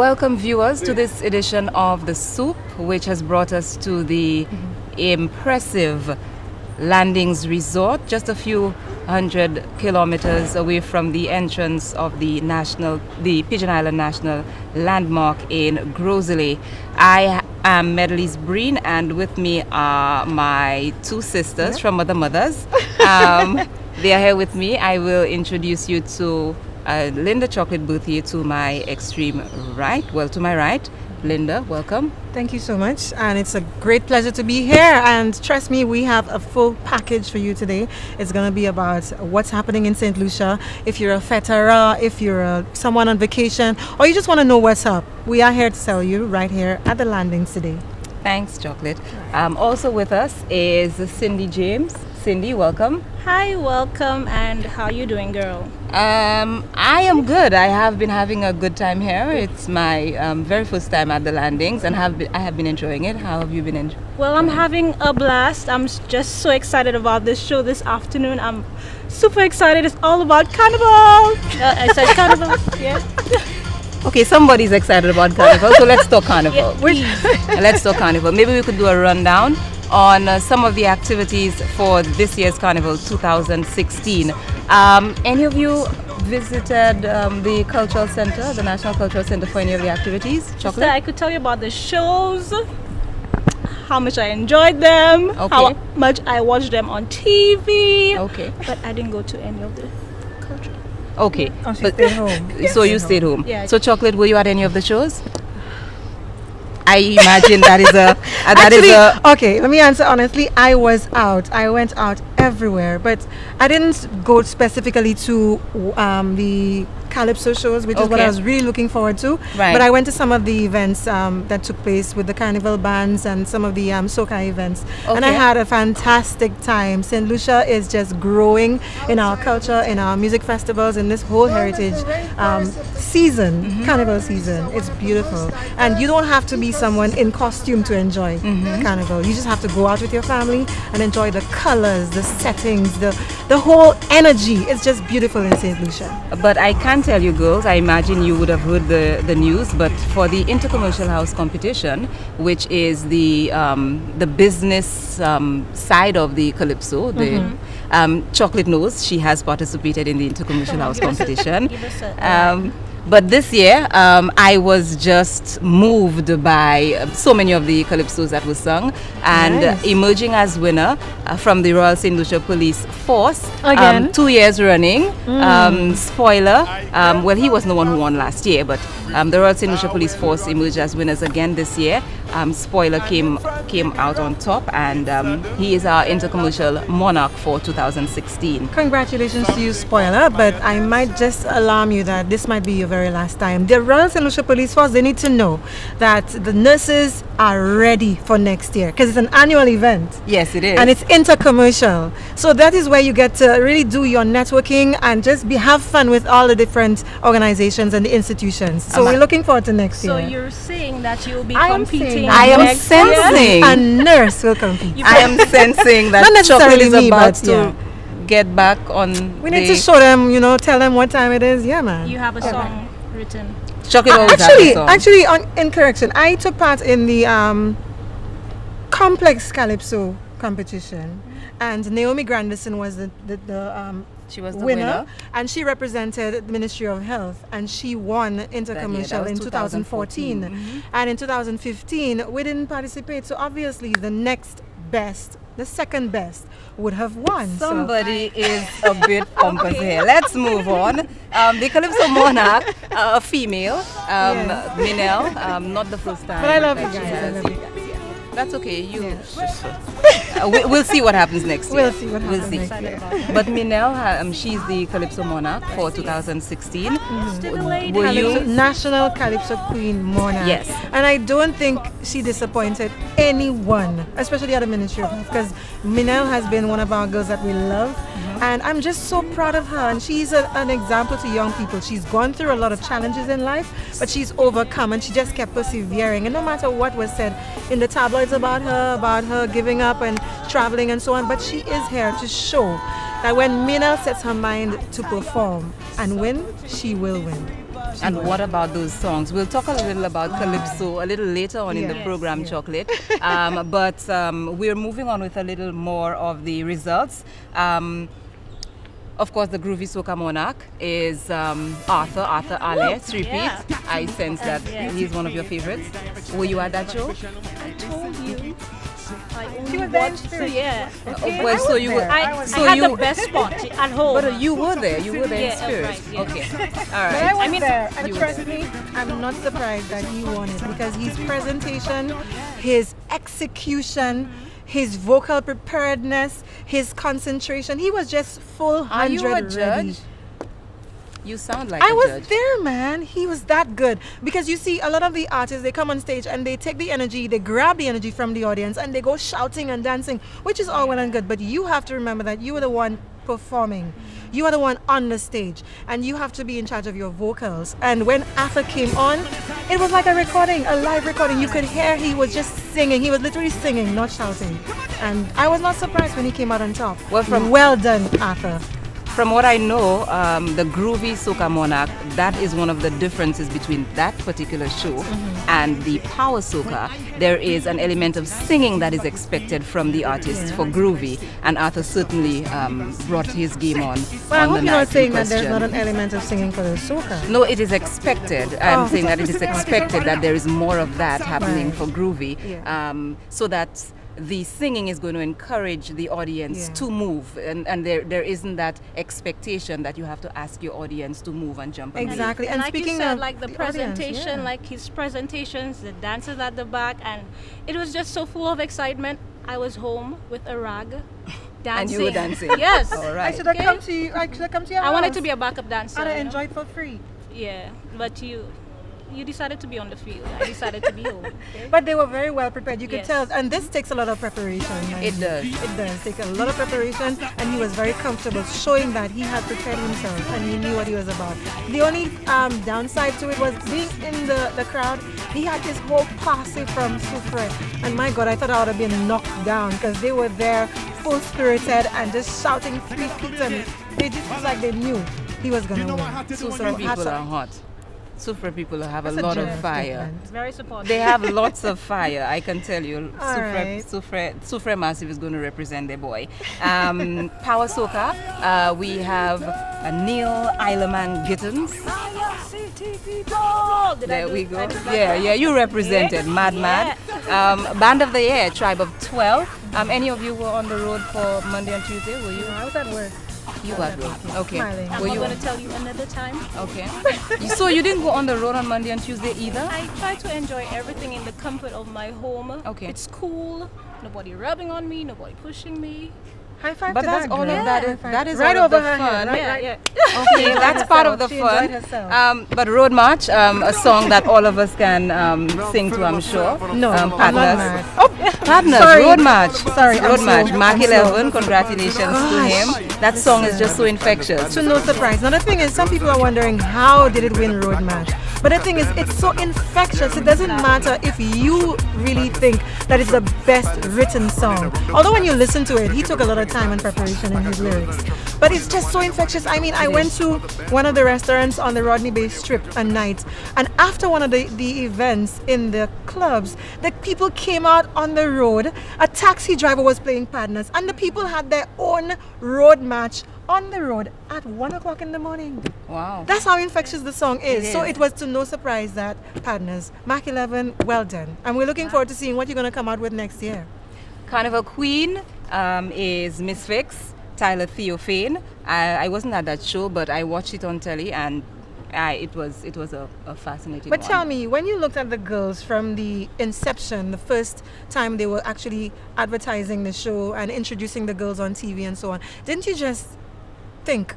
welcome viewers to this edition of The Soup, which has brought us to the impressive Landings Resort, just a few hundred kilometers away from the entrance of the Pigeon Island National Landmark in Groseley. I am Medley's Breen, and with me are my two sisters from Mother Mothers. They are here with me. I will introduce you to Linda Chocolate Booth here to my extreme right. Well, to my right. Linda, welcome. Thank you so much, and it's a great pleasure to be here. And trust me, we have a full package for you today. It's going to be about what's happening in St. Lucia. If you're a fetera, if you're someone on vacation, or you just want to know what's up, we are here to tell you right here at the landings today. Thanks, Chocolate. Also with us is Cindy James. Cindy, welcome. Hi, welcome, and how you doing, girl? I am good. I have been having a good time here. It's my very first time at the landings, and I have been enjoying it. How have you been enjoying it? Well, I'm having a blast. I'm just so excited about this show this afternoon. I'm super excited. It's all about Carnival. I said Carnival, yeah. Okay, somebody's excited about Carnival, so let's talk Carnival. Let's talk Carnival. Maybe we could do a rundown on some of the activities for this year's Carnival 2016. Any of you visited the Cultural Center, the National Cultural Center, for any of the activities? Chocolate? I could tell you about the shows, how much I enjoyed them, how much I watched them on TV. Okay. But I didn't go to any of the culture. Okay. Oh, she stayed home. So you stayed home. Yeah. So Chocolate, were you at any of the shows? I imagine that is okay, let me answer honestly. I was out. I went out everywhere, but I didn't go specifically to the Calypso shows, which is what I was really looking forward to. Right. But I went to some of the events that took place with the Carnival bands and some of the soca events. And I had a fantastic time. St. Lucia is just growing in our culture, in our music festivals, in this whole heritage season, Carnival season. It's beautiful. And you don't have to be someone in costume to enjoy Carnival. You just have to go out with your family and enjoy the colors, the settings, the whole energy. It's just beautiful in St. Lucia. But I can tell you girls, I imagine you would have heard the news, but for the Intercommercial House competition, which is the business side of the Calypso, Chocolate knows she has participated in the Intercommercial House competition. But this year, I was just moved by so many of the calypsos that were sung, and emerging as winner from the Royal St. Lucia Police Force, 2 years running. Spoiler, well, he wasn't the one who won last year, but the Royal St. Lucia Police Force emerged as winners again this year. Spoiler came out on top, and he is our intercommercial monarch for 2016. Congratulations to you, Spoiler, but I might just alarm you that this might be your very last time. The Royal St. Lucia Police Force, they need to know that the nurses are ready for next year, because it's an annual event. Yes, it is. And it's intercommercial. So that is where you get to really do your networking and just have fun with all the different organizations and the institutions. So we're looking forward to next year. So you're saying that you'll be competing? I am sensing a nurse will compete. I am sensing that Not Chocolate is necessarily me, about but to get back on. We need to show them, tell them what time it is. Yeah, man. You have a song written. Chocolate always has a song. Actually, in correction, I took part in the complex calypso competition, and Naomi Grandison was she was the winner, and she represented the Ministry of Health, and she won intercommercial in 2014. And in 2015 we didn't participate, so obviously the second best would have won. Somebody is a bit pompous here. Let's move on. The Calypso Monarch, a female, Minel, not the first time. But I love you that she guys. has. I love you guys. That's okay. We'll see what happens next year. We'll see what happens next year. But Minel, she's the Calypso Monarch for 2016. Were you National Calypso Queen Monarch? Yes. And I don't think she disappointed anyone, especially at the Ministry of Health, because Minel has been one of our girls that we love. And I'm just so proud of her, and she's an example to young people. She's gone through a lot of challenges in life, but she's overcome, and she just kept persevering. And no matter what was said in the tabloids about her giving up and traveling and so on, but she is here to show that when Minel sets her mind to perform and win, she will win. And what about those songs? We'll talk a little about Calypso a little later on in the program, Chocolate. But we're moving on with a little more of the results. Of course, the Groovy Soca Monarch is Arthur Ale, repeat. Yeah. I sense that he's one of your favorites. Were you at that show? I told you. I only She was there in watched, spirit. yeah. Well, so you were. I So had you- the best spot at home. But you were there. You were there in Yeah, spirit. right, yeah. Okay. All But I right. was I mean, there, and you were trust there. me, I'm not surprised that he won it because his presentation, his execution, his vocal preparedness, his concentration, he was just full Are you a 100 ready. judge? You sound like I a was judge. there, man. He was that good. Because you see, a lot of the artists, they come on stage and they take the energy, they grab the energy from the audience and they go shouting and dancing, which is all well and good. But you have to remember that you are the one performing. You are the one on the stage. And you have to be in charge of your vocals. And when Arthur came on, it was like a recording, a live recording. You could hear he was just singing. He was literally singing, not shouting. And I was not surprised when he came out on top. Well done, Arthur. From what I know, the Groovy Soca Monarch, that is one of the differences between that particular show and the Power Soca. There is an element of singing that is expected from the artist for Groovy, and Arthur certainly brought his game on. Well, I on hope the you're night not saying in that there's question. not an element of singing for the soca. No, it is expected. I'm Oh. saying that it is expected that there is more of that happening Right. for Groovy, Yeah. so that the singing is going to encourage the audience Yeah. to move, and there isn't that expectation that you have to ask your audience to move and jump. And Exactly. And And like speaking you said, of like the the audience, presentation, yeah. like his presentations, the dancers at the back, and it was just so full of excitement. I was home with a rag, dancing. And you were dancing. Yes. All I right. should have Okay. come to you. I should have come to your I house. wanted to be a backup dancer. And I you know? enjoyed for free. Yeah, but you decided to be on the field. I decided to be home. Okay? But they were very well prepared. You could Yes. tell. And this takes a lot of preparation. man. It does. It does take a lot of preparation. And he was very comfortable, showing that he had prepared himself and he knew what he was about. The only downside to it was being in the crowd. He had this whole posse from Soufre. And my God, I thought I would have been knocked down because they were there full spirited and just shouting three peats. And they just was like they knew he was going to win. Soufre people are hot. Soufre people have a That's a lot of generous fire. statement. Very supportive. They have lots of fire, I can tell you. All right. Soufre Massive is going to represent their boy. Power Soca, we have Neil Eilerman Gittins. There we go. Yeah, you represented Mad. Band of the Year, Tribe of 12. Any of you were on the road for Monday and Tuesday? Were you? I was at work. You were at road. Okay. Smiling. I'm Were not you? going to tell you another time. Okay. So you didn't go on the road on Monday and Tuesday either? I try to enjoy everything in the comfort of my home. Okay. It's cool. Nobody rubbing on me. Nobody pushing me. High five But to that's that all girl. of that. High five. That is right all of over the her fun. head. Right, Yeah, right. yeah. Okay, that's part of the She fun. enjoyed herself. But Road March, a song that all of us can sing to, I'm sure. No, I'm not Partners. mad. Partners, Sorry. Road March. Sorry, Road I'm March. slow. Mark I'm 11, congratulations to Gosh. him. That song is just so infectious. So no surprise. Now the thing is, some people are wondering how did it win Road March? But the thing is, it's so infectious. It doesn't matter if you really think that it's the best written song. Although when you listen to it, he took a lot of time and preparation in his lyrics. But it's just so infectious. I mean, I went to one of the restaurants on the Rodney Bay Strip a night, and after one of the events in the clubs, the people came out on the road. A taxi driver was playing Partners, and the people had their own road match on the road at 1 o'clock in the morning. Wow. That's how infectious the song is. It So is. it was to no surprise that Partners, Mark 11, well done. And we're looking forward to seeing what you're going to come out with next year. Carnival Queen is Miss Fix, Tyler Theophane. I wasn't at that show, but I watched it on telly, and it was a fascinating But one. tell me, when you looked at the girls from the inception, the first time they were actually advertising the show and introducing the girls on TV and so on, didn't you just think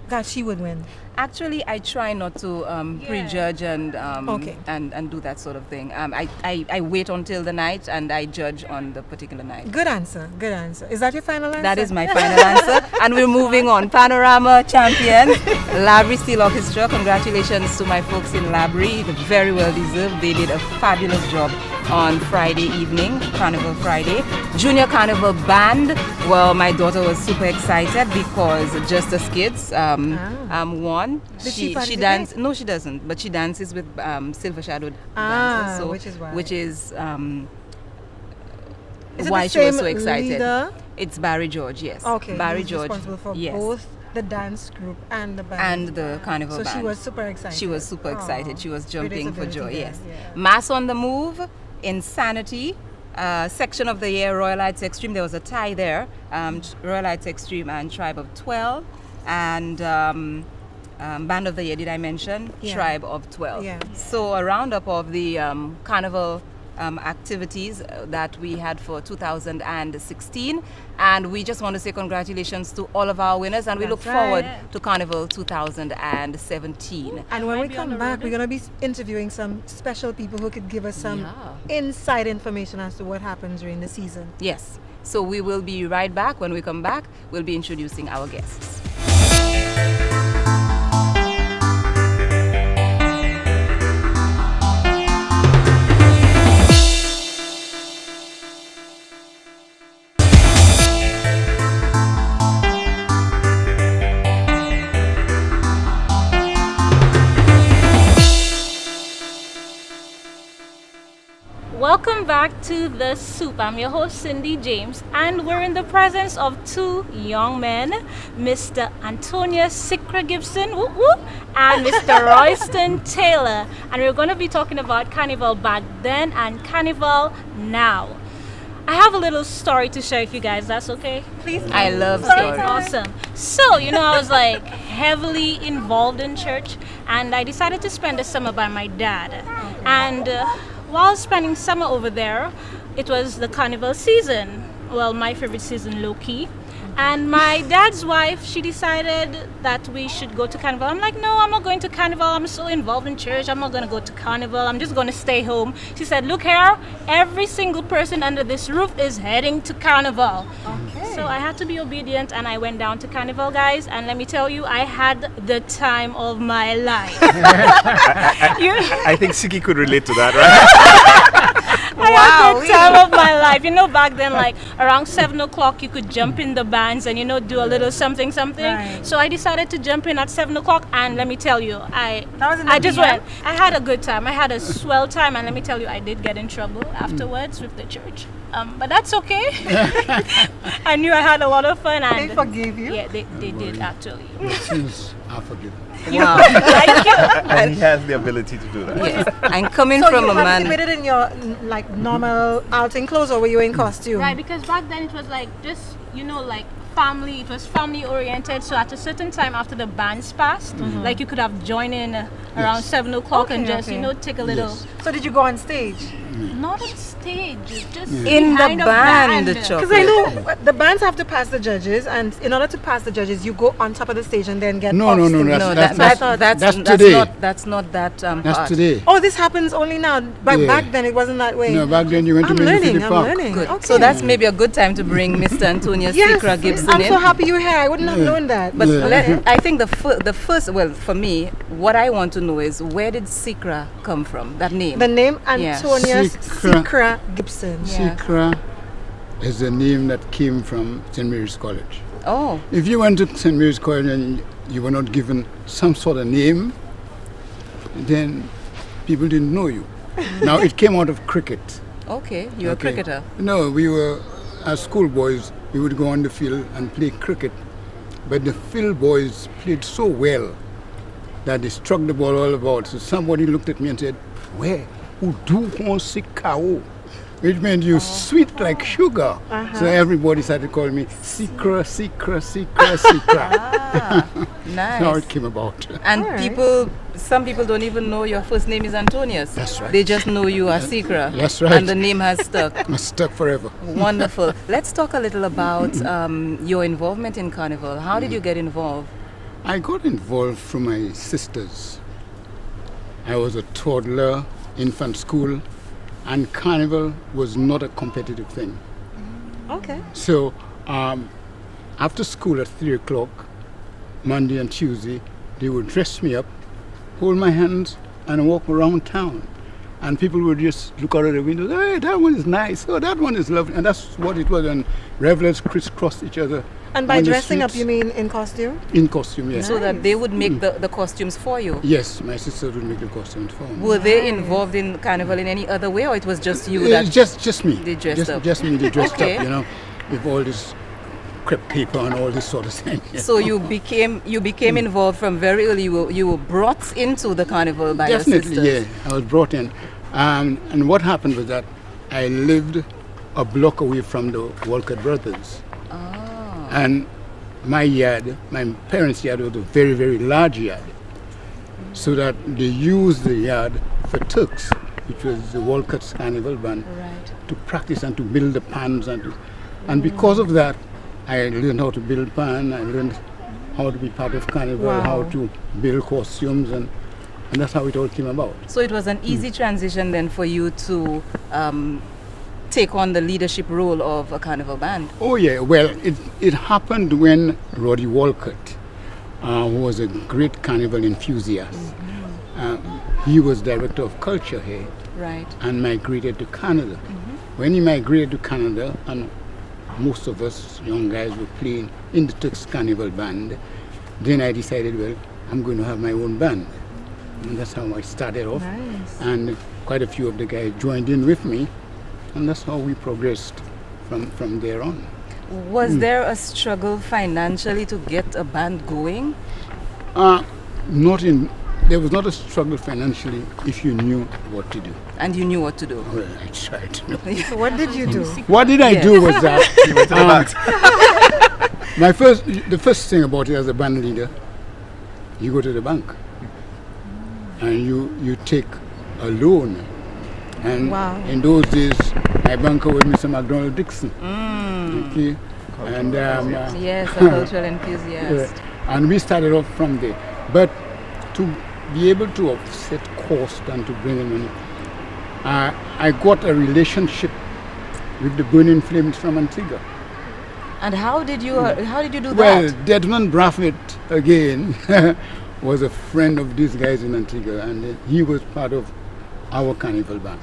that she would win? Actually, I try not to prejudge and Okay. and do that sort of thing. I wait until the night and I judge on the particular night. Good answer. Good answer. Is that your final answer? That is my final answer. And we're moving on. Panorama champion, Labrie Steel Orchestra. Congratulations to my folks in Labrie. Very well deserved. They did a fabulous job on Friday evening, Carnival Friday. Junior Carnival Band. Well, my daughter was super excited because Just Us Kids won. on. Did she She participate? dances. No, she doesn't. But she dances with Silver Shadowed dancers. So, which is why. Is it why the she was same so excited. leader? It's Barry George, yes. Okay, Barry he's George, responsible for yes, both the dance group and the band. and the carnival So band. she was super excited. She was super excited. She was jumping for joy. there, Yes. yeah. Mass on the Move, Insanity, Section of the Year, Royalites Extreme. There was a tie there. Royalites Extreme and Tribe of 12, and Band of the Year. Did I mention Yeah. Tribe of 12? Yeah. So a roundup of the carnival activities that we had for 2016, and we just want to say congratulations to all of our winners, and we look That's right. forward to Carnival 2017. And when we Might be on come the back, road. we're going to be interviewing some special people who could give us some inside information as to what happens during the season. Yes, so we will be right back. When we come back, we'll be introducing our guests. Welcome back to The Soup. I'm your host Cindy James, and we're in the presence of two young men, Mr. Antonius Sikra Gibson whoop, whoop, and Mr. Royston Taylor. And we're going to be talking about Carnival back then and Carnival now. I have a little story to share with you guys. That's okay? Please. I love Okay, stories. awesome. So, I was like heavily involved in church, and I decided to spend the summer by my dad. And while spending summer over there, it was the carnival season. Well, my favorite season, low key. And my dad's wife, she decided that we should go to Carnival. I'm like, no, I'm not going to Carnival. I'm so involved in church. I'm not going to go to Carnival. I'm just going to stay home. She said, look here, every single person under this roof is heading to Carnival. Okay. So I had to be obedient, and I went down to Carnival, guys. And let me tell you, I had the time of my life. I think Siki could relate to that, right? I had the time of my life. Back then, like around 7 o'clock, you could jump in the bands and do a little something. Right. So I decided to jump in at 7 o'clock, and let me tell you, That was in the I just PM? went. I had a good time. I had a swell time, and let me tell you, I did get in trouble afterwards with the church. But that's okay. I knew I had a lot of fun, and They forgave you? yeah, they did actually. Sins are forgiven. Wow. Thank you. And he has the ability to do that. Yes. And coming So from you a man. participated in your like normal outing clothes, or were you in costume? Right, because back then it was like just, like family, it was family oriented. So at a certain time after the bands passed, like you could have joined in around 7 o'clock and Okay, just, okay. take a little, Yes. So did you go on stage? not on stage, just In the behind a band, band. Because I know the bands have to pass the judges, and in order to pass the judges, you go on top of the stage and then get No, off no, no, stage. that's- No, that's- that's today. That's not that That's part. today. Oh, this happens only now. But Yeah. back then it wasn't that way. No, back then you went to I'm Mississippi learning. I'm Park. learning. Good. Okay. So that's maybe a good time to bring Mr. Antonio yes. Sikra Gibson I'm in. so happy you're here. I wouldn't have known that. But Yeah. I think the first, well, for me, what I want to know is, where did Sikra come from? That name. The name Yeah. Antonius Sikra. Sikra Gibson. Yeah. Sikra is a name that came from St. Mary's College. Oh, If you went to St. Mary's College and you were not given some sort of name, then people didn't know you. Now it came out of cricket. okay. You're a cricketer. No, we were, as schoolboys, we would go on the field and play cricket. But the field boys played so well that they struck the ball all about. So somebody looked at me and said, where? Who do want sick cow? Which meant you sweet like sugar. So everybody started calling me Sikra, Sikra, Sikra, Sikra. Nice. How it came about. And Alright. some people don't even know your first name is Antonius. That's right. They just know you are Sikra. That's right. And the name has stuck. I'm stuck forever. Wonderful. Let's talk a little about your involvement in Carnival. How did you get involved? I got involved through my sisters. I was a toddler, infant school, and Carnival was not a competitive thing. Okay. So after school at 3 o'clock, Monday and Tuesday, they would dress me up, hold my hands, and walk around town. And people would just look out of the window, hey, that one is nice, oh, that one is lovely. And that's what it was. And revelers crisscrossed each other. And by on the dressing up, streets. you mean in costume? In costume, yes. So that they would make the costumes for you. Yes, my sisters would make the costumes for me. Were they involved in Carnival in any other way, or it was just you that? It's just me. They dressed up. Just me, they dressed Okay. up, you know, with all this crepe paper and all this sort of thing. So you became involved from very early. You were brought into the Carnival by your Definitely, sisters. yeah. I was brought in. And what happened was that I lived a block away from the Walcott brothers. Oh. And my yard, my parents' yard was a very, very large yard. So that they used the yard for Turks, which was the Walcott's Carnival band, Right. to practice and to build the pans. And because of that, I learned how to build pan, I learned how to be part of Carnival, Wow. how to build costumes, and that's how it all came about. So it was an easy transition then for you to take on the leadership role of a Carnival band. Oh yeah, well, it happened when Roddy Walcott, who was a great carnival enthusiast, he was director of culture here Right. and migrated to Canada. When he migrated to Canada, and most of us young guys were playing in the Turks Carnival band, then I decided, well, I'm going to have my own band. And that's how I started off. Nice. And quite a few of the guys joined in with me, and that's how we progressed from there on. Was there a struggle financially to get a band going? There was not a struggle financially if you knew what to do. And you knew what to do. Well, I tried to know. So what did you do? What did I Yes. do was that the first thing about it as a band leader, you go to the bank and you take a loan. And Wow. in those days, my banker was Mr. McDonald Dixon. Okay. And Yes, a cultural enthusiast. and we started off from there. But to be able to offset cost and to bring in money, I got a relationship with the Burning Flames from Antigua. And how did you do Well, that? Desmond Braffett again was a friend of these guys in Antigua, and he was part of our carnival band.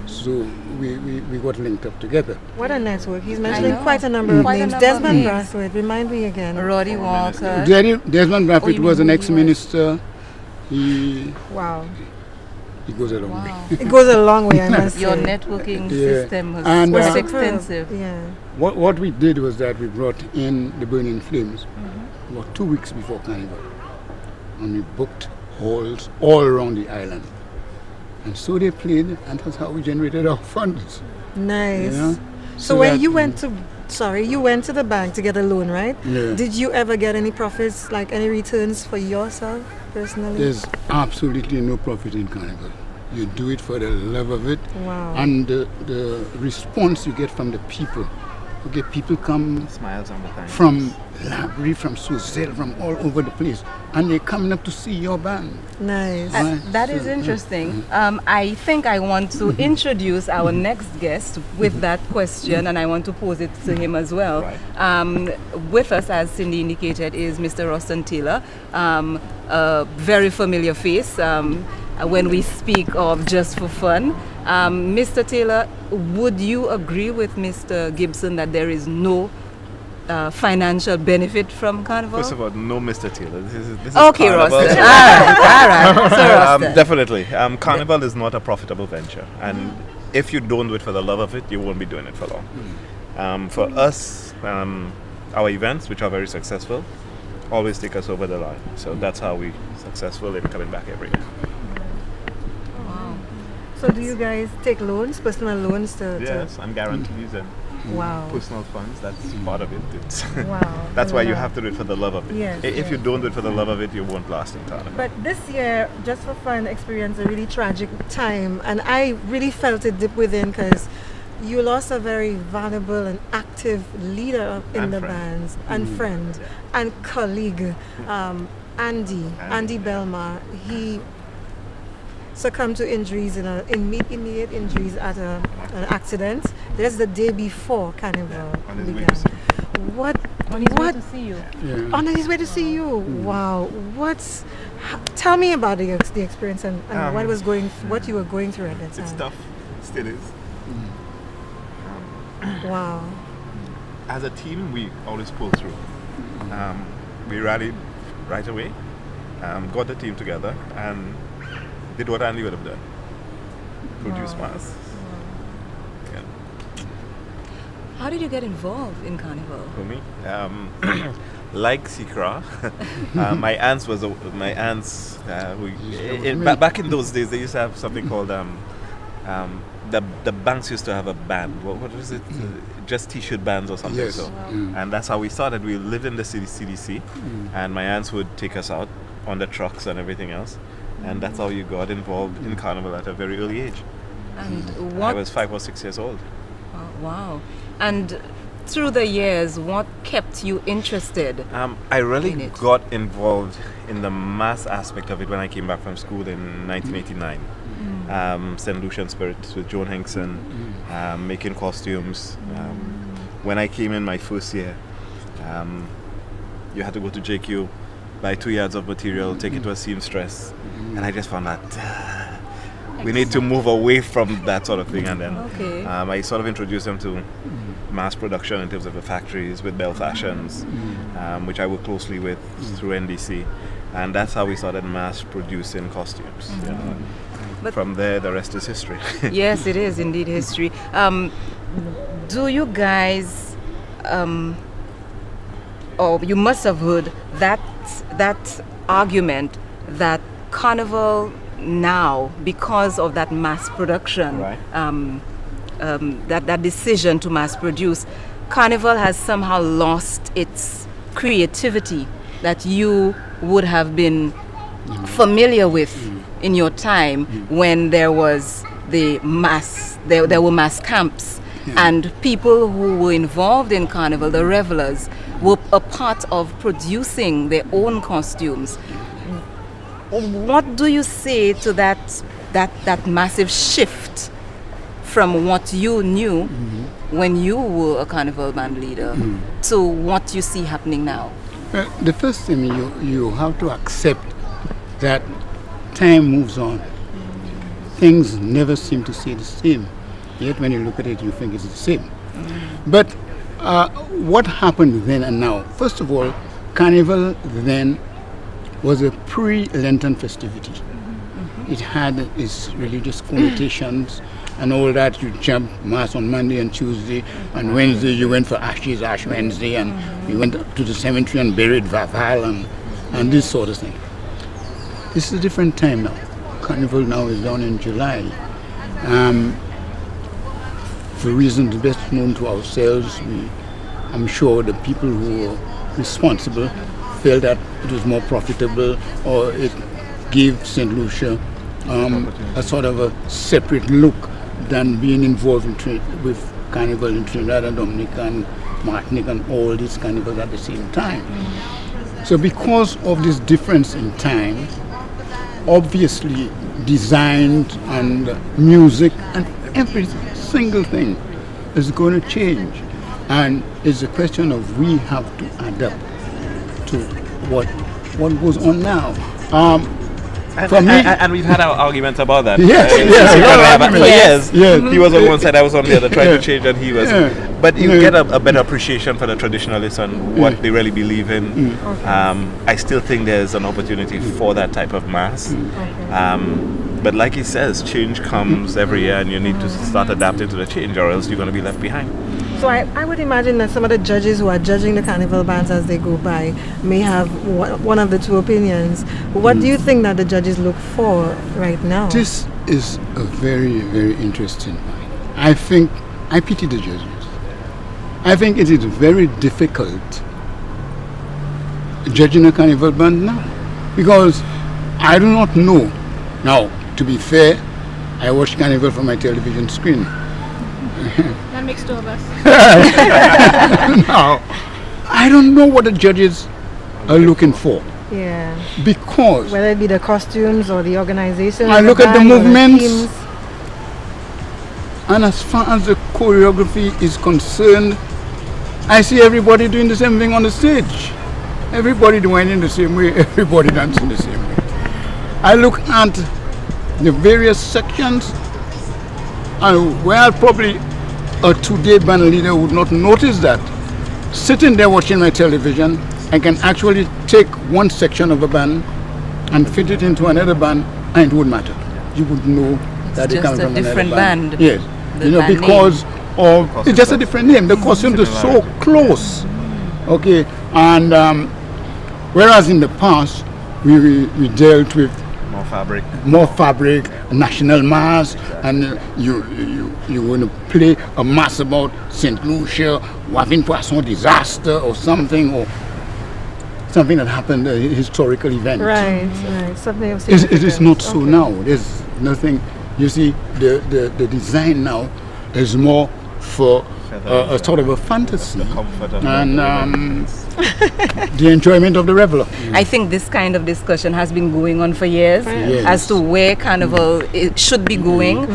So we got linked up together. What a network. He's mentioning know. quite a number of Quite a names. number of Desmond names. Brathwaite, remind me again. Roddy Walker. Desmond Braffett you was mean an who he was? ex-minister. He Wow. goes a long way. Wow. It goes a long way, I must Your say. networking Yeah. system was And, quite uh, extensive. Yeah. What we did was that we brought in the Burning Flames about 2 weeks before Carnival, and we booked halls all around the island. And so they played, and that's how we generated our funds. Nice. You know? So when that- you went to the bank to get a loan, right? Yeah. Did you ever get any profits, like any returns for yourself personally? There's absolutely no profit in Carnival. You do it for the love of it. Wow. And the response you get from the people. Okay, people come Smiles on the time. from Labrie, from Suzel, from all over the place, and they're coming up to see your band. Nice. Right. That is So, interesting. I think I want to introduce our next guest with that question, and I want to pose it to him as well. With us, as Cindy indicated, is Mr. Ruston Taylor, a very familiar face when we speak of Just for Fun. Mr. Taylor, would you agree with Mr. Gibson that there is no financial benefit from Carnival? First of all, no Mr. Taylor. This is Okay, Carnival. Ruston. All right. Sir Ruston. Definitely. Carnival is not a profitable venture. And if you don't do it for the love of it, you won't be doing it for long. For us, our events, which are very successful, always take us over the line. So that's how we're successful in coming back every year. So do you guys take loans, personal loans to? Yes, and guarantees and Wow. personal funds, that's part of it. It's Wow. that's why you Wow. have to do it for the love of it. Yes, If you yes. don't do it for the love of it, you won't last in Carnival. But this year, Just for Fun experienced a really tragic time, and I really felt it deep within because you lost a very valuable and active leader in And the friend. bands, and friend, and colleague, Andy Belmar. He succumbed to injuries immediate injuries at an accident. That's the day before Carnival on his way began. to sea. What? On his way What? to see you. Yeah. On his way to see you. Wow. Tell me about the experience and what you were going through at that time. It's tough. Still is. Wow. As a team, we always pull through. We rallied right away, got the team together, and did what Andy would have done. Produce mass. Yeah. How did you get involved in Carnival? For me, like Sikra, my aunts back in those days they used to have something called the banks used to have a band. What is it? Just T-shirt bands or something. Yes. So, and that's how we started. We lived in the CDC, and my aunts would take us out on the trucks and everything else, and that's how you got involved in Carnival at a very early age. And I was 5 or 6 years old. Oh, wow. And through the years, what kept you interested? I really in it? got involved in the mass aspect of it when I came back from school in 1989. St. Lucian Spirits with Joan Hinkson, making costumes. When I came in my first year, you had to go to JQ, buy 2 yards of material, take it to a seamstress, and I just found that we need to move away from that sort of thing. And then I sort of introduced them to mass production in terms of the factories with Bell Fashions, which I work closely with through NDC, and that's how we started mass producing costumes. You know. But from there, the rest is history. Yes, it is indeed history. Do you guys, or you must have heard that argument that Carnival now, because of that mass production, Right. That decision to mass produce, Carnival has somehow lost its creativity that you would have been familiar with in your time when there was there were mass camps, and people who were involved in Carnival, the revelers, were a part of producing their own costumes. What do you say to that massive shift from what you knew when you were a Carnival band leader to what you see happening now? The first thing you have to accept that time moves on. Things never seem to stay the same. Yet when you look at it, you think it's the same. But what happened then and now? First of all, Carnival then was a pre-Lenten festivity. It had its religious connotations and all that. You jump mass on Monday and Tuesday, and Wednesday you went for Ashes, Ash Wednesday, and you went to the cemetery and buried Vaval and this sort of thing. This is a different time now. Carnival now is down in July. For reasons best known to ourselves, I'm sure the people who were responsible felt that it was more profitable, or it gave St. Lucia a sort of a separate look than being involved with Carnival in Trinidad and Dominica and Martinique and all these carnivals at the same time. So because of this difference in time, obviously design and music and every single thing is going to change, and it's a question of we have to adapt to what goes on now. And we've had our arguments about that. Yes, For years. Yes. He was on one side, I was on the other, trying to change, and he was. But you get a better appreciation for the traditionalists and what they really believe in. I still think there's an opportunity for that type of mass. But like he says, change comes every year, and you need to start adapting to the change, or else you're going to be left behind. So I would imagine that some of the judges who are judging the Carnival bands as they go by may have one of the two opinions. What do you think that the judges look for right now? This is a very, very interesting point. I pity the judges. I think it is very difficult judging a Carnival band now, because I do not know. Now, to be fair, I watch Carnival from my television screen. That makes two of us. Now, I don't know what the judges are looking for, Yeah. because Whether it be the costumes or the organization. I of look at the band or movements, themes. and as far as the choreography is concerned, I see everybody doing the same thing on the stage. Everybody doing it the same way, everybody dancing the same way. I look at the various sections, and well, probably a today band leader would not notice that. Sitting there watching my television, I can actually take one section of a band and fit it into another band, and it wouldn't matter. You would know that it comes from a different another band. band. Yes, The you know, band because of it's just a different name. The costumes are so close. Okay, and whereas in the past we dealt with more fabric, national mass, and you want to play a mass about Saint Lucia, Wavin Poisson disaster or something that happened, a historical event. Right. Something of It is significance. not so Okay. now. There's nothing. You see, the design now is more for a sort of a fantasy and the enjoyment of the reveler. I think this kind of discussion has been going on for years Yes. as to where Carnival it should be going.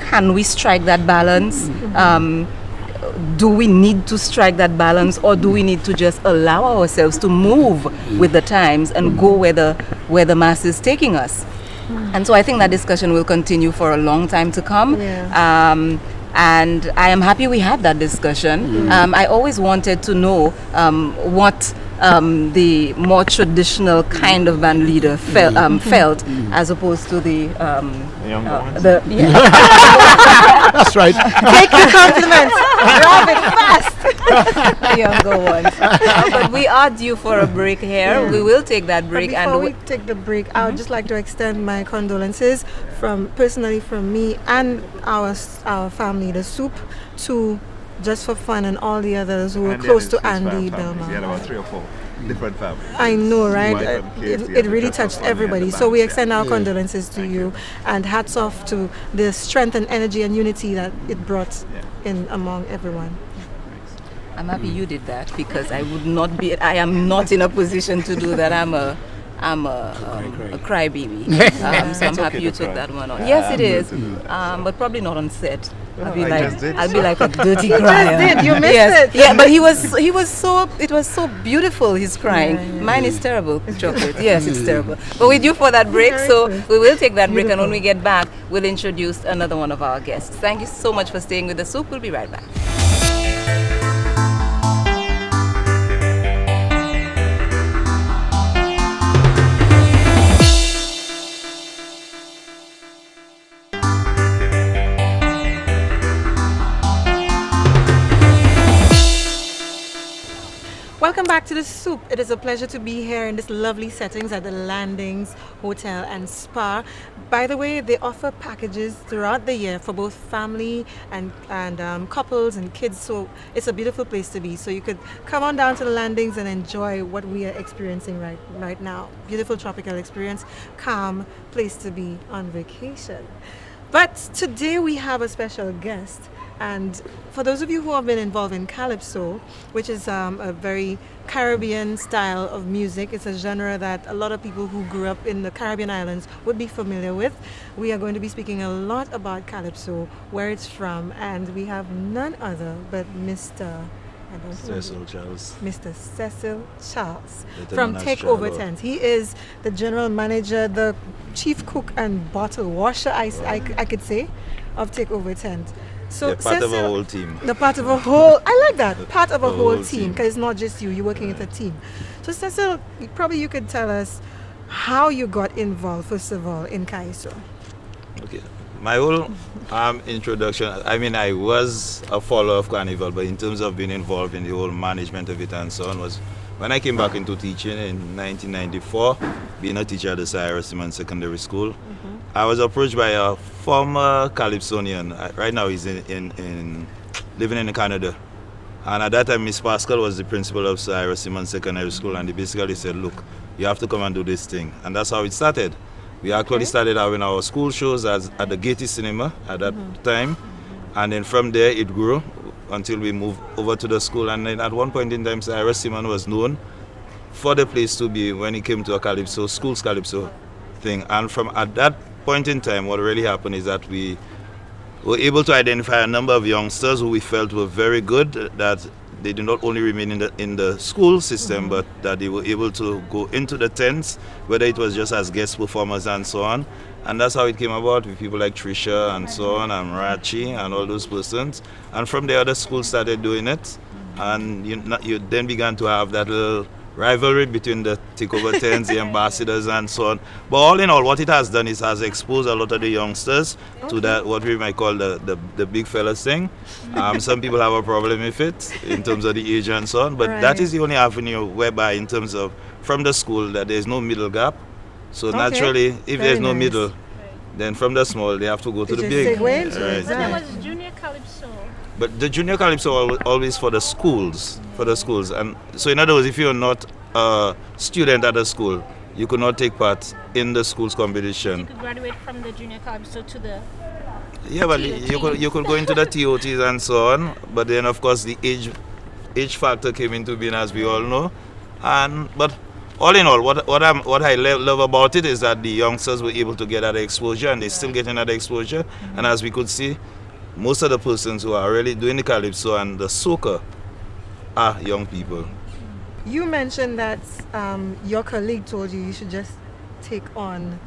Can we strike that balance? Do we need to strike that balance, or do we need to just allow ourselves to move with the times and go where the mass is taking us? And so I think that discussion will continue for a long time to come. Yeah. And I am happy we had that discussion. I always wanted to know what the more traditional kind of band leader felt as opposed to the younger ones? That's right. Take your compliments. Grab it fast. the younger ones. But we are due for a break here. Yeah. We will take that break. But before we take the break, I would just like to extend my condolences personally from me and our family, the Soup, to Just for Fun and all the others who were And close then to his Andy families. He had about Belmont. 3 or 4 different families. I know, His right? wife and kids, he It had to really Just for touched Fun, he had everybody. the So we bands, extend our Yeah. condolences to you, and hats off to the strength and energy and unity that it brought in among everyone. I'm happy you did that, because I am not in a position to do that. I'm a crybaby. So I'm happy you took that one on. Yes, it is. But probably not on set. I'll be like a dirty crier. did. You missed Yes. it. Yeah, but it was so beautiful, his crying. Yeah. Mine is terrible, chocolate. Yes, it's terrible. But we're due for that break, Very so true. we will take that break, and when Beautiful. we get back, we'll introduce another one of our guests. Thank you so much for staying with the Soup. We'll be right back. Welcome back to the Soup. It is a pleasure to be here in this lovely settings at the Landings Hotel and Spa. By the way, they offer packages throughout the year for both family and couples and kids. So it's a beautiful place to be. So you could come on down to the Landings and enjoy what we are experiencing right now. Beautiful tropical experience, calm place to be on vacation. But today we have a special guest. And for those of you who have been involved in Calypso, which is a very Caribbean style of music, it's a genre that a lot of people who grew up in the Caribbean islands would be familiar with. We are going to be speaking a lot about Calypso, where it's from, and we have none other but Mr. Cecil Charles. Mr. Cecil Charles Better from known as Takeover Charlo. Tent. He is the general manager, the chief cook and bottle washer, I could say, of Takeover Tent. So Yeah, part of a Cecil- whole team. The part of a whole, I like that, part of a The whole whole team, team. because it's not just you, you're working with a team. So Cecil, probably you could tell us how you got involved, first of all, in Kaiso. Okay. My whole introduction, I mean, I was a follower of Carnival, but in terms of being involved in the whole management of it and so on, was when I came back into teaching in 1994, being a teacher at the Sierra Simmons Secondary School. I was approached by a former Calypsonian. Right now he's living in Canada. And at that time, Miss Pascal was the principal of Sierra Simmons Secondary School, and they basically said, look, you have to come and do this thing. And that's how it started. We actually started having our school shows at the Gaiety Cinema at that time. And then from there, it grew until we moved over to the school. And then at one point in time, Sierra Simmons was known for the place to be when it came to a Calypso, school's Calypso thing. And from at that point in time, what really happened is that we were able to identify a number of youngsters who we felt were very good, that they did not only remain in the school system, but that they were able to go into the tents, whether it was just as guest performers and so on. And that's how it came about with people like Trisha and so on, and Rachi and all those persons. And from there, other schools started doing it. And you then began to have that little rivalry between the takeover tents, the ambassadors and so on. But all in all, what it has done is has exposed a lot of the youngsters to that, what we might call the big fellas thing. Some people have a problem with it in terms of the age and so on. But that is the only avenue whereby in terms of from the school that there's no middle gap. So naturally, if there's no middle, then from the small, they have to go to the big. But there was Junior Calypso. But the Junior Calypso always for the schools, And so in other words, if you're not a student at a school, you could not take part in the school's competition. You could graduate from the Junior Calypso to the... Yeah, but you could go into the TOTs and so on. But then, of course, the age factor came into being, as we all know. But all in all, what I love about it is that the youngsters were able to get that exposure, and they're still getting that exposure. And as we could see, most of the persons who are really doing the calypso and the soca are young people. You mentioned that your colleague told you should just take on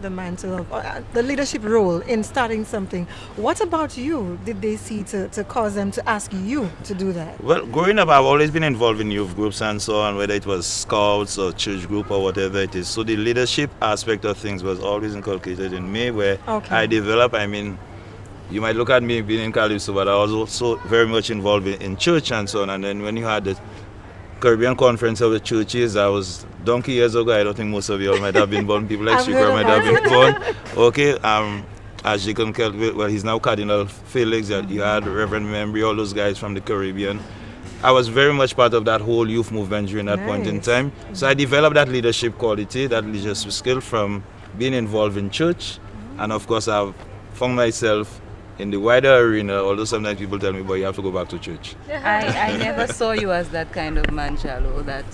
the mantle of the leadership role in starting something. What about you did they see to cause them to ask you to do that? Well, growing up, I've always been involved in youth groups and so on, whether it was scouts or church group or whatever it is. So the leadership aspect of things was always inculcated in me, where I developed. I mean, you might look at me being in Calypso, but I was also very much involved in church and so on. And then when you had the Caribbean Conference of the Churches, that was donkey years ago. I don't think most of you all might have been born. People like Shikra might have been born. Okay, as you can tell, well, he's now Cardinal Felix. You had Reverend Membry, all those guys from the Caribbean. I was very much part of that whole youth movement during that point in time. So I developed that leadership quality, that leadership skill from being involved in church. And of course, I've found myself in the wider arena, although sometimes people tell me, but you have to go back to church. I never saw you as that kind of man, Charlo, that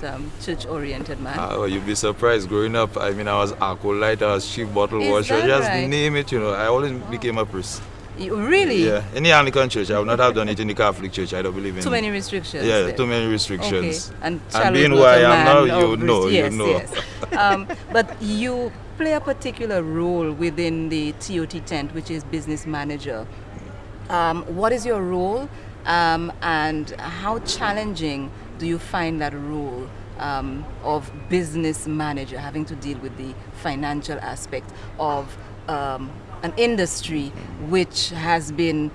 church-oriented man. Oh, you'd be surprised. Growing up, I mean, I was acolyte, I was chief bottle washer, just name it, I always became a priest. Really? Yeah. In the Anglican church, I would not have done it in the Catholic church. I don't believe in too many restrictions. Yeah, there. Too many restrictions. Okay. And being who I am now, you know. Yes. But you play a particular role within the TOT tent, which is business manager. What is your role, and how challenging do you find that role of business manager, having to deal with the financial aspect of an industry which has been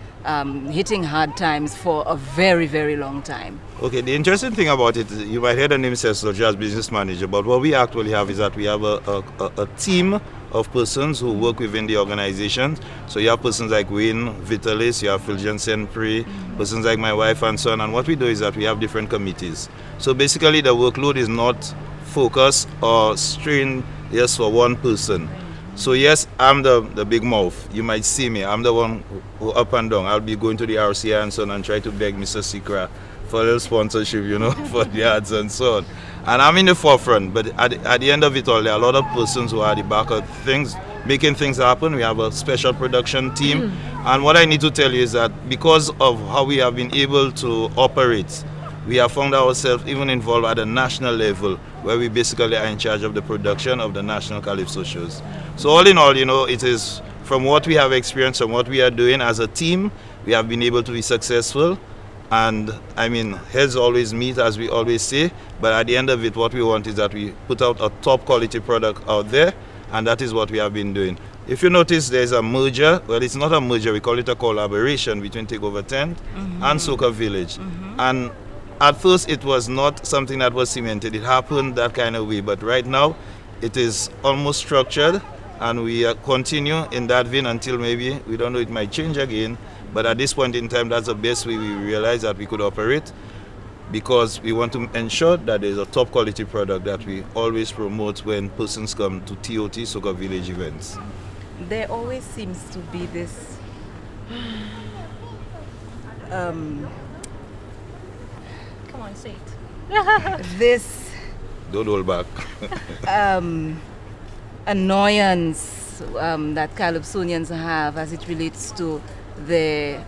hitting hard times for a very, very long time? Okay, the interesting thing about it, you might hear the name says such as business manager, but what we actually have is that we have a team of persons who work within the organization. So you have persons like Wayne Vitalis, you have Fulgen Senpri, persons like my wife and so on. And what we do is that we have different committees. So basically the workload is not focused or strained just for one person. So yes, I'm the big mouth. You might see me. I'm the one who up and down. I'll be going to the RCA and so on and try to beg Mr. Sikra for a little sponsorship, for the ads and so on. And I'm in the forefront, but at the end of it all, there are a lot of persons who are at the back of things, making things happen. We have a special production team. And what I need to tell you is that because of how we have been able to operate, we have found ourselves even involved at a national level, where we basically are in charge of the production of the national Calypso shows. So all in all, it is from what we have experienced and what we are doing as a team, we have been able to be successful. And I mean, heads always meet, as we always say, but at the end of it, what we want is that we put out a top quality product out there, and that is what we have been doing. If you notice, there's a merger. Well, it's not a merger, we call it a collaboration between Takeover Tent and Soca Village. And at first, it was not something that was cemented. It happened that kind of way, but right now, it is almost structured, and we continue in that vein until maybe, we don't know, it might change again. But at this point in time, that's the best way we realize that we could operate, because we want to ensure that there's a top quality product that we always promote when persons come to TOT Soca Village events. There always seems to be this Come on, say it. this Don't hold back. annoyance that Calypsonians have as it relates to the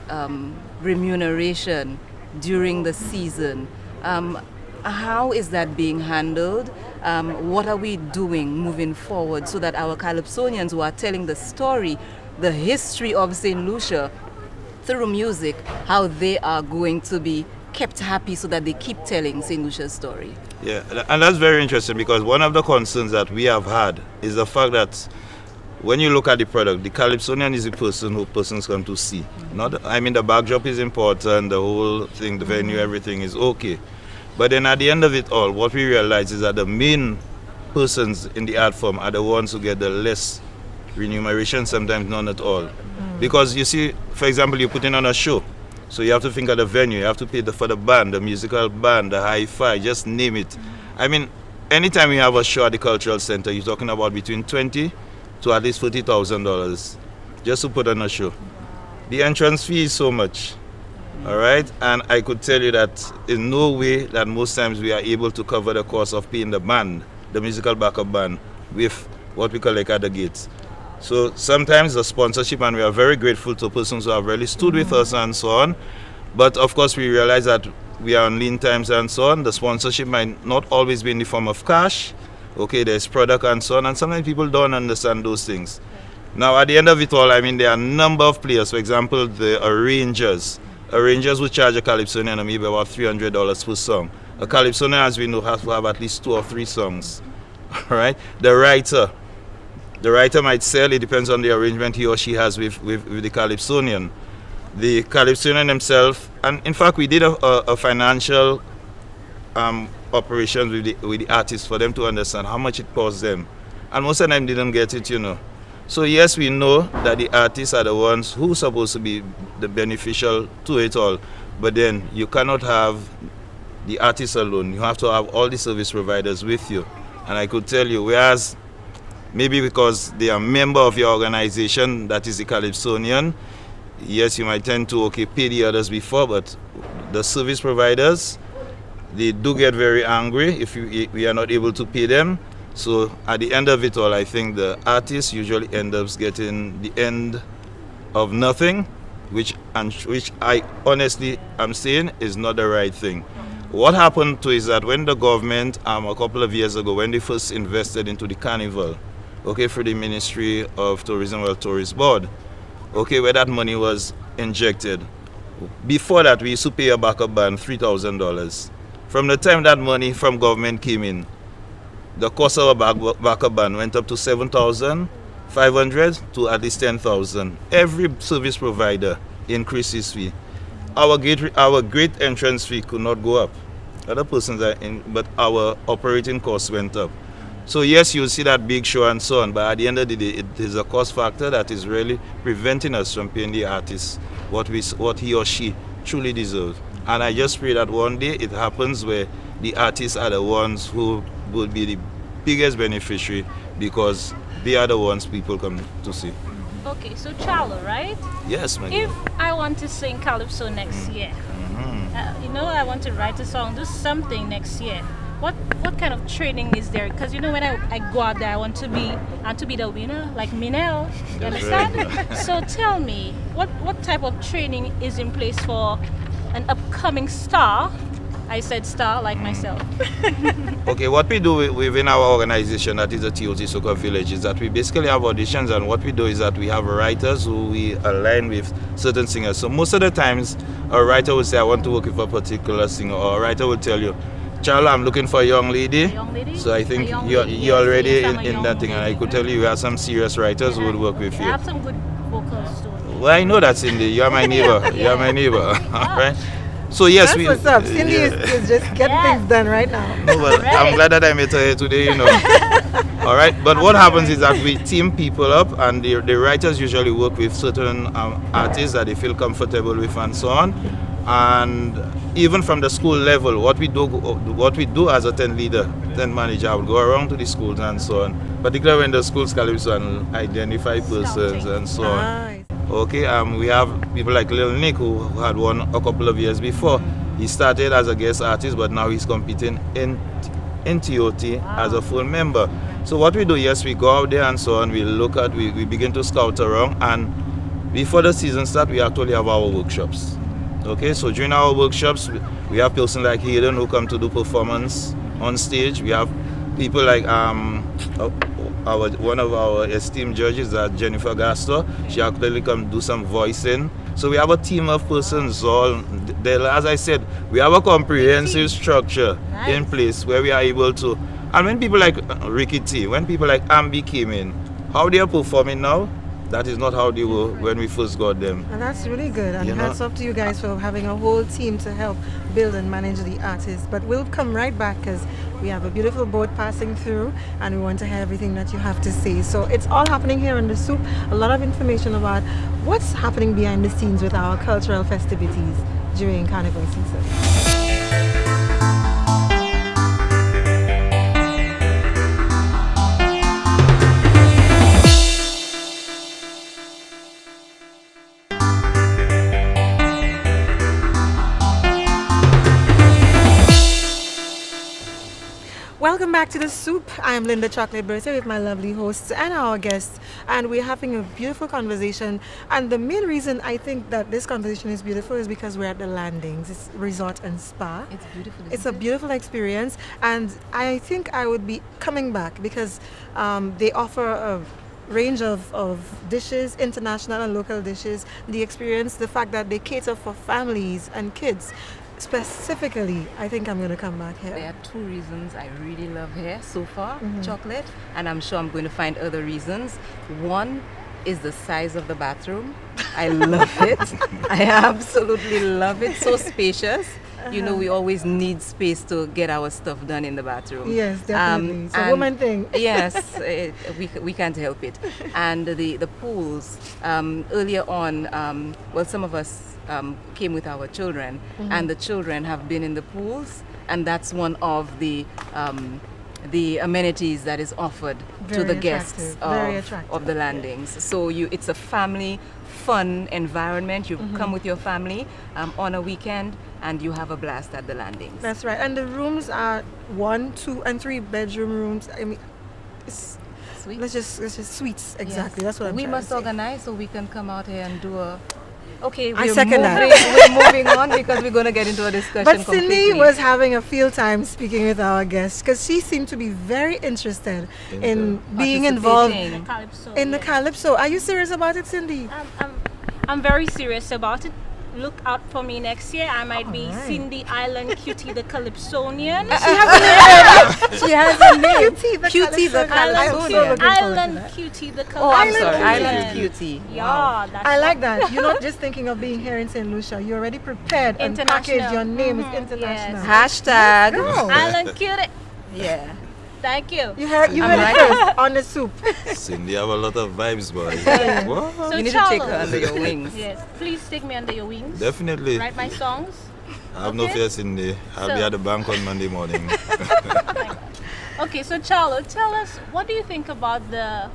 remuneration during the season. How is that being handled? What are we doing moving forward so that our Calypsonians who are telling the story, the history of St. Lucia through music, how they are going to be kept happy so that they keep telling St. Lucia's story? Yeah, and that's very interesting, because one of the concerns that we have had is the fact that when you look at the product, the Calypsonian is the person who persons come to see. Not, I mean, the backdrop is important, the whole thing, the venue, everything is okay. But then at the end of it all, what we realize is that the main persons in the art form are the ones who get the less remuneration, sometimes none at all. Because you see, for example, you're putting on a show. So you have to think of the venue, you have to pay for the band, the musical band, the hi-fi, just name it. I mean, anytime you have a show at the cultural center, you're talking about between $20,000 to at least $40,000 just to put on a show. The entrance fee is so much, all right? And I could tell you that in no way that most times we are able to cover the cost of paying the band, the musical backup band, with what we collect at the gates. So sometimes the sponsorship, and we are very grateful to persons who have really stood with us and so on. But of course we realize that we are on lean times and so on. The sponsorship might not always be in the form of cash. Okay, there's product and so on, and sometimes people don't understand those things. Now at the end of it all, I mean, there are a number of players. For example, the arrangers. Arrangers would charge a Calypsonian maybe about $300 per song. A Calypsonian, as we know, has to have at least 2 or 3 songs. All right? The writer might sell, it depends on the arrangement he or she has with the Calypsonian. The Calypsonian himself, and in fact we did a financial operation with the artists for them to understand how much it costs them. And most of them didn't get it, you know. So yes, we know that the artists are the ones who are supposed to be the beneficial to it all. But then you cannot have the artists alone. You have to have all the service providers with you. And I could tell you, whereas maybe because they are a member of your organization, that is the Calypsonian, yes, you might tend to pay the others before, but the service providers, they do get very angry if we are not able to pay them. So at the end of it all, I think the artist usually ends up getting the end of nothing, which I honestly am saying is not the right thing. What happened to is that when the government, a couple of years ago, when they first invested into the Carnival, for the Ministry of Tourism or Tourist Board, where that money was injected. Before that, we used to pay a backup band $3,000. From the time that money from government came in, the cost of a backup band went up to $7,500 to at least $10,000. Every service provider increased his fee. Our gate entrance fee could not go up. Other persons are in, but our operating costs went up. So yes, you'll see that big show and so on, but at the end of the day, it is a cost factor that is really preventing us from paying the artist what he or she truly deserves. And I just pray that one day it happens where the artists are the ones who will be the biggest beneficiary, because they are the ones people come to see. Okay, so Charlo, right? Yes, my If girl. I want to sing Calypso next year, I want to write a song, do something next year. What kind of training is there? Because when I go out there, I want to be the winner, like Minel. You understand? So tell me, what type of training is in place for an upcoming star? I said star like myself. Okay, what we do within our organization, that is the TOT Soca Village, is that we basically have auditions, and what we do is that we have writers who we align with certain singers. So most of the times, a writer will say, I want to work with a particular singer, or a writer will tell you, Charlo, I'm looking for a young lady. A young lady? So I think you're lady. already Yes, I'm a in young that thing, and I lady. could tell you have some serious writers who would work with I you. have some good vocals too. Well, I know that, Cindy. You are my neighbor. You are my neighbor. All right. So yes, That's what's up. Cindy is just getting things done right now. No, but I'm glad that I met her here today, All right, but what happens is that we team people up, and the writers usually work with certain artists that they feel comfortable with and so on. And even from the school level, what we do as a tent leader, tent manager, I will go around to the schools and so on, particularly when the schools Calypso and identify persons and so on. Nice. Okay, we have people like Lil Nick, who had won a couple of years before. He started as a guest artist, but now he's competing in TOT as a full member. So what we do, yes, we go out there and so on, we begin to scout around, and before the season starts, we actually have our workshops. Okay, so during our workshops, we have person like Hayden who come to do performance on stage. We have people like one of our esteemed judges, Jennifer Gastor. She actually come do some voicing. So we have a team of persons all there. As I said, we have a comprehensive structure in place where we are able to. And when people like Ricky T, when people like Ambi came in, how they are performing now, that is not how they were when we first got them. And that's really good. And hats off to you guys for having a whole team to help build and manage the artists. But we'll come right back because we have a beautiful boat passing through and we want to hear everything that you have to say. So it's all happening here in the Soup. A lot of information about what's happening behind the scenes with our cultural festivities during Carnival season. Welcome back to the Soup. I'm Linda Chocolate Bertha with my lovely hosts and our guests, and we're having a beautiful conversation. And the main reason I think that this conversation is beautiful is because we're at the Landings. It's resort and spa. It's beautiful. It's a beautiful experience, and I think I would be coming back because they offer a range of dishes, international and local dishes. The experience, the fact that they cater for families and kids. Specifically, I think I'm going to come back here. There are two reasons I really love here so far, Chocolate, and I'm sure I'm going to find other reasons. One is the size of the bathroom. I love it. I absolutely love it. So spacious. You know, we always need space to get our stuff done in the bathroom. Yes, definitely. It's a woman thing. Yes, we can't help it. And the pools, earlier on, well, some of us came with our children, and the children have been in the pools, and that's one of the amenities that is offered to the guests of the Landings. So it's a family fun environment. You come with your family on a weekend and you have a blast at the Landings. That's right. And the rooms are 1, 2, and 3 bedroom rooms. I mean, it's Suites? Let's just suites. Exactly. Yes. That's what we I'm must trying to say. organize so we can come out here and do a. Okay, I we're second that. we're moving on because we're going to get into a discussion. But Cindy completely. was having a field time speaking with our guests because she seemed to be very interested in being involved Participating. Calypso, in the yes. Calypso. Are you serious about it, Cindy? I'm very serious about it. Look out for me next year. I might be right. Cindy Island Cutie the Calypsonian. She has a name. Cutie the Calypsonian. Island Cutie the Calypsonian. Oh, I'm sorry, Island Island Cutie. Yeah, that's I like that. You're not just thinking of being here in St. Lucia. You're already prepared and packaged. International. Your name is international. Hashtag. Island Cutie. Yeah. Thank you. You heard I'm it right. first on the Soup. Cindy have a lot of vibes, boy. What? So You need to take her Charlo. under your wings. Yes, please take me under your wings. Definitely. Write my songs. I have no Okay. fear, Cindy. I'll be So- at the bank on Monday morning. Okay, so Charlo, tell us, what do you think about the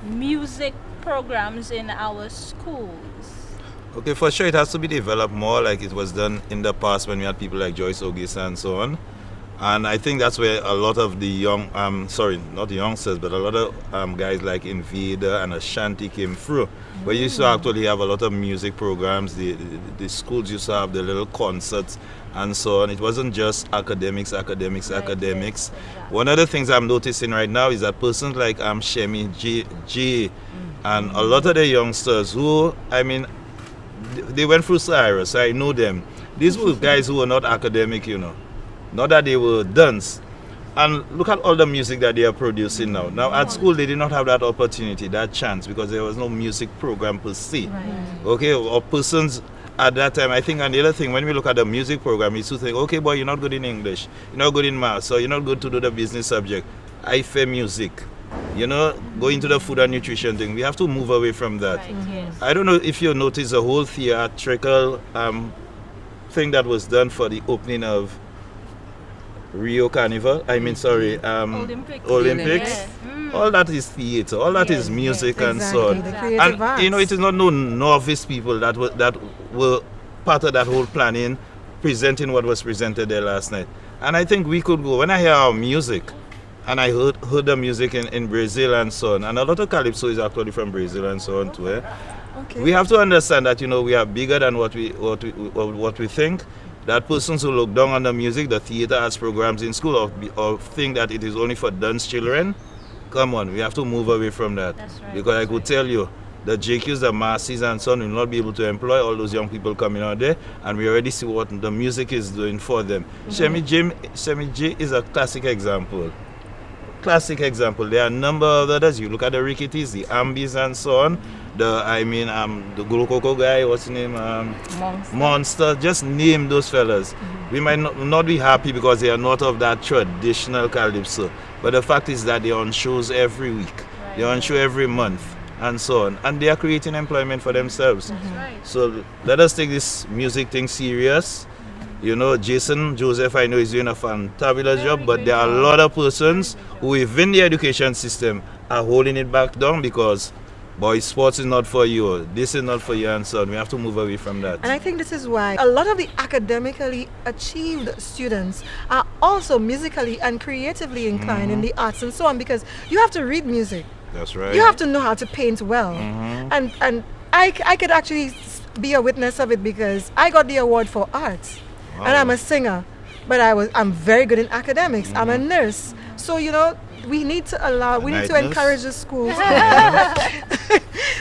music programs in our schools? Okay, for sure it has to be developed more like it was done in the past when we had people like Joyce Ogis and so on. And I think that's where a lot of the young, not the youngsters, but a lot of guys like Invader and Ashanti came through. But you used to actually have a lot of music programs. The schools used to have the little concerts and so on. It wasn't just academics. Yes, exactly. One of the things I'm noticing right now is that persons like Shemi G and a lot of the youngsters who, I mean, they went through Cyrus, so I know them. These were guys who were not academic, you know. Not that they were dunce. And look at all the music that they are producing now. Now at school they did not have that opportunity, that chance, because there was no music program per se. Okay, or persons at that time, I think, and the other thing, when we look at the music program, is to think, okay boy, you're not good in English, you're not good in math, so you're not good to do the business subject. I fear music. You know, go into the food and nutrition thing. We have to move away from that. Right, yes. I don't know if you noticed the whole theatrical thing that was done for the opening of Rio Carnival. Olympics. Olympics. Yeah. All that is theater. All that is music and so on. Exactly, the creative And you know, arts. it is not no novice people that were part of that whole planning, presenting what was presented there last night. And I think we could go. When I hear our music, and I heard the music in Brazil and so on, and a lot of calypso is actually from Brazil and so on too. Okay. We have to understand that, we are bigger than what we think. That persons who look down on the music, the theater arts programs in school, or think that it is only for dance children, come on, we have to move away from that. That's right. Because I could tell you, the JQs, the Marcies and so on will not be able to employ all those young people coming out there, and we already see what the music is doing for them. Shemi J is a classic example. There are a number of others. You look at the Ricketies, the Ambies and so on. The Gulokoko guy, what's his name? Monster. Just name those fellas. We might not be happy because they are not of that traditional calypso. But the fact is that they're on shows every week. Right. They're on show every month and so on. And they are creating employment for themselves. Right. So let us take this music thing serious. Jason Joseph, I know, is doing a fantabulous job, but there are a lot of persons who within the education system are holding it back down because, boy, sports is not for you, this is not for you, and so on. We have to move away from that. And I think this is why a lot of the academically achieved students are also musically and creatively inclined in the arts and so on, because you have to read music. That's right. You have to know how to paint well. And I could actually be a witness of it because I got the award for arts. Wow. And I'm a singer, but I'm very good in academics. I'm a nurse. So, we need to encourage the schools.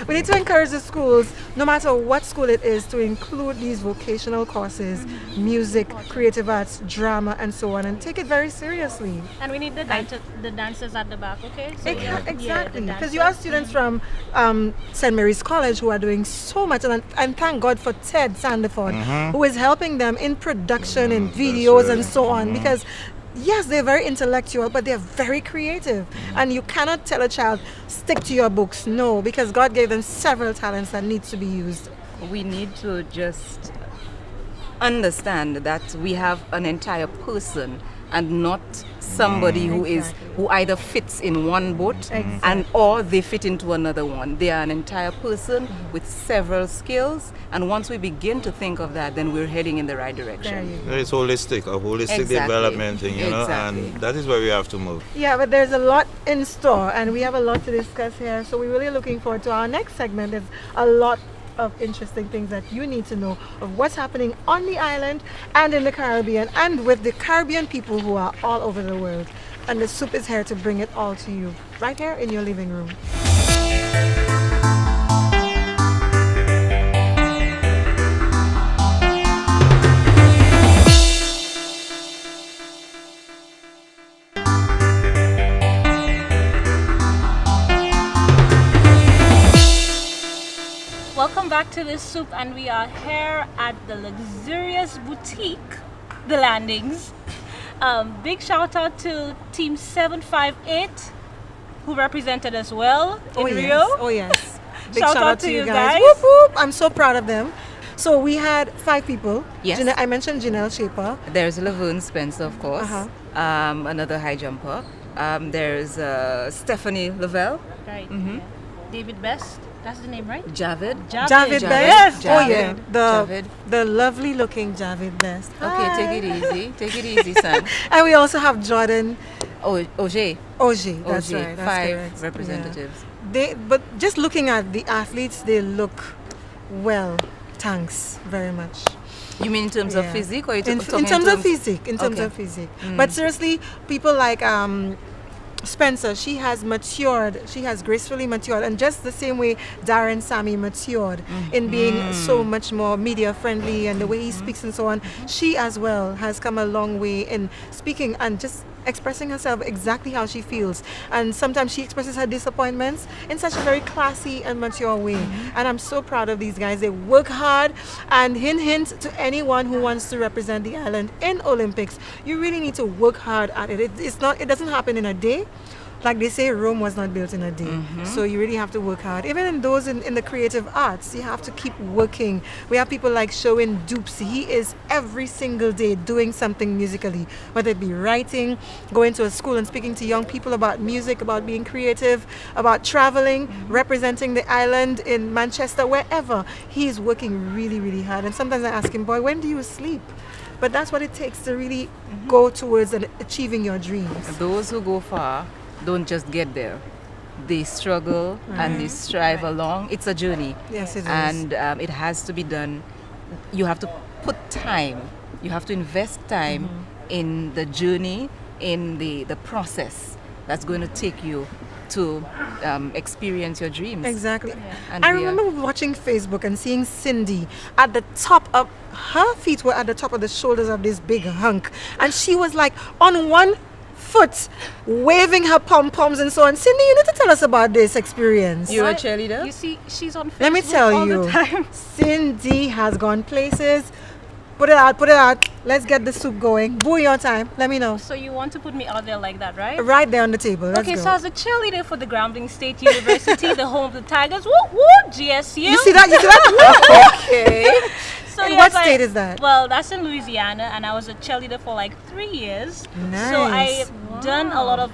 We need to encourage the schools, no matter what school it is, to include these vocational courses, music, creative arts, drama, and so on, and take it very seriously. And we need the dancers at the back, okay? So Exactly, because you have students from St. Mary's College who are doing so much, and thank God for Ted Sandiford, who is helping them in production, in videos, and so on, because yes, they're very intellectual, but they're very creative. And you cannot tell a child, stick to your books. No, because God gave them several talents that need to be used. We need to just understand that we have an entire person and not somebody who either fits in one boat or they fit into another one. They are an entire person with several skills, and once we begin to think of that, then we're heading in the right direction. It's holistic development thing, and that is where we have to move. Yeah, but there's a lot in store, and we have a lot to discuss here, so we're really looking forward to our next segment. There's a lot of interesting things that you need to know of what's happening on the island and in the Caribbean and with the Caribbean people who are all over the world. And the Soup is here to bring it all to you right here in your living room. welcome back to the Soup, and we are here at the luxurious boutique, The Landings. Big shout out to Team 758 who represented us well in Rio. Oh yes. Big shout out to you guys. Whoop, whoop. I'm so proud of them. So we had 5 people. Yes. I mentioned Janelle Shaper. There's Laverne Spencer, of course. Uh-huh. Another high jumper. There's Stephanie Lavelle. Right. Mm-hmm. David Best. That's the name, right? Javid. Javid Best. Yes. Oh yeah. Javid. The lovely looking Javid Best. Okay, take it easy. Take it easy, son. And we also have Jordan Oje. That's right. That's 5 correct. representatives. Yeah. But just looking at the athletes, they look well. Thanks very much. You mean in terms of physique, or in terms of physique? In terms of physique. But seriously, people like Spencer, she has matured. She has gracefully matured, and just the same way Darren Sammy matured in being so much more media friendly and the way he speaks and so on. She as well has come a long way in speaking and just expressing herself exactly how she feels. And sometimes she expresses her disappointments in such a very classy and mature way. And I'm so proud of these guys. They work hard, and hint to anyone who wants to represent the island in Olympics, you really need to work hard at it. It doesn't happen in a day. Like they say, Rome was not built in a day. So you really have to work hard. Even in those in the creative arts, you have to keep working. We have people like Showin Doopsy. He is every single day doing something musically, whether it be writing, going to a school and speaking to young people about music, about being creative, about traveling, representing the island in Manchester, wherever. He is working really, really hard. And sometimes I ask him, boy, when do you sleep? But that's what it takes to really go towards achieving your dreams. Those who go far don't just get there. they struggle and they strive along. It's a journey. Yes, it is. And it has to be done. You have to put time. You have to invest time in the journey, in the process that's going to take you to experience your dreams. Exactly. And I we are- remember watching Facebook and seeing Cindy at the top of her feet were at the top of the shoulders of this big hunk, and she was like on one foot waving her pom-poms and so on. Cindy, you need to tell us about this experience. You're a What? cheerleader? You see, she's on Facebook Let me tell all you, the time. Cindy has gone places. Put it out, put it out. Let's get the soup going. Boo your time. Let me know. So you want to put me out there like that, right? Right there on the table. Let's Okay, go. so I was a cheerleader for the Grambling State University, the home of the Tigers. Woo woo, GSU. You see that? You see that? Okay. So And yes, what state is that? Well, that's in Louisiana, and I was a cheerleader for like 3 years. Nice. So I've done a lot of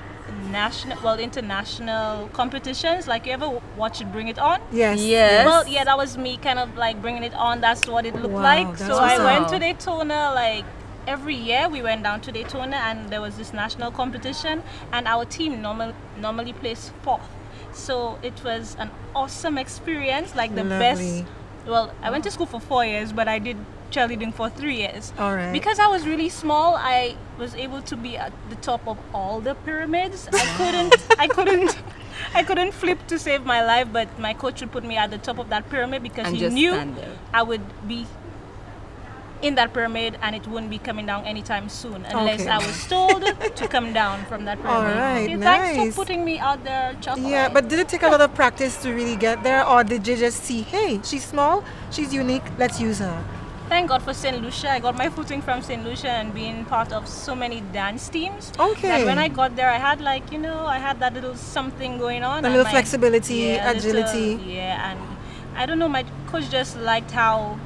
international competitions. Like you ever watch it Bring It On? Yes. Yes. Well, yeah, that was me kind of like bringing it on. That's what it looked Wow, like. that's So I awesome. went to Daytona like every year. We went down to Daytona and there was this national competition, and our team normally placed fourth. So it was an awesome experience, like the Lovely. best. Well, I went to school for 4 years, but I did cheerleading for 3 years. All right. Because I was really small, I was able to be at the top of all the pyramids. I couldn't flip to save my life, but my coach would put me at the top of that pyramid because And he just knew stand there. I would be in that pyramid and it wouldn't be coming down anytime soon unless Okay. I was told to come down from that pyramid. All right, Okay, thanks nice. for putting me out there, Chocolate. Yeah, but did it take a lot of practice to really get there, or did you just see, hey, she's small, she's unique, let's use her? Thank God for St. Lucia. I got my footing from St. Lucia and being part of so many dance teams. Okay. And when I got there, I had like, I had that little something going on. A and little my- flexibility, a little- agility. yeah, and I don't know, my coach just liked how,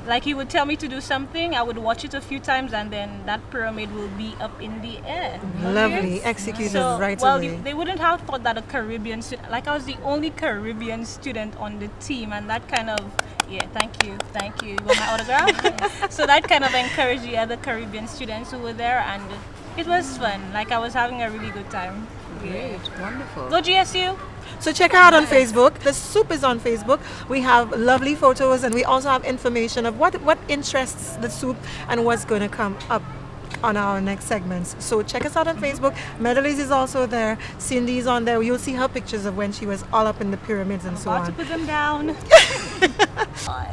like he would tell me to do something, I would watch it a few times and then that pyramid will be up in the air. Lovely, executed So, right well, away. they wouldn't have thought that a Caribbean student, like I was the only Caribbean student on the team, and that kind of, yeah, thank you. You want my autograph? So that kind of encouraged the other Caribbean students who were there, and it was fun. Like I was having a really good time. Great, wonderful. Go GSU! So check her out on Facebook. The soup is on Facebook. We have lovely photos, and we also have information of what interests the soup and what's going to come up on our next segments. So check us out on Facebook. Medalise is also there. Cindy's on there. You'll see her pictures of when she was all up in the pyramids and so About to on. put them down.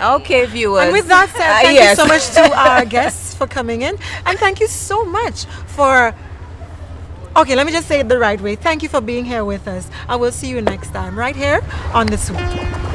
Okay, viewers. And with that said, thank yes. you so much to our guests for coming in, and thank you so much for. Okay, let me just say it the right way. Thank you for being here with us. I will see you next time right here on The Soup.